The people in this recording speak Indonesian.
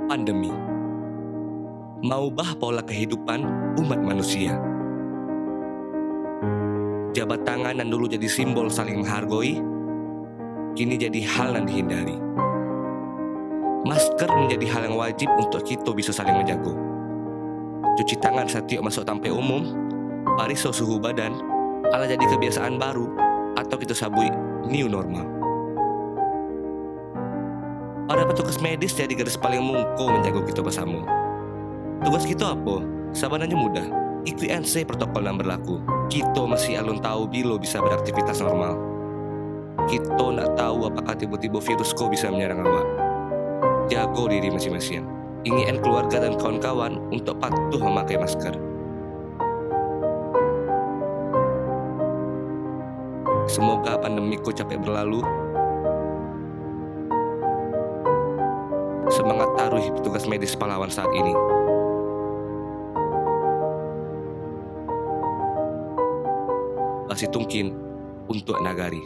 Pandemi mengubah pola kehidupan umat manusia. Jabat tangan yang dulu jadi simbol saling menghargai, kini jadi hal yang dihindari. Masker menjadi hal yang wajib untuk kita bisa saling menjaga. Cuci tangan setiap masuk tempat umum, pariso suhu badan, ala jadi kebiasaan baru atau kita sabui new normal. Para petugas medis jadi garis paling mungko menjaga kita bersama. Tugas kita apa? Sabananya mudah. Ikuti NC protokol yang berlaku. Kita masih alun tahu bila bisa beraktivitas normal. Kita nak tahu apakah tiba-tiba virus kok bisa menyerang awak. Jaga diri masing-masing. Ingatkan keluarga dan kawan-kawan untuk patuh memakai masker. Semoga pandemi kok capek berlalu. Semangat taruh petugas medis pahlawan saat ini. Masih tungkin untuk nagari.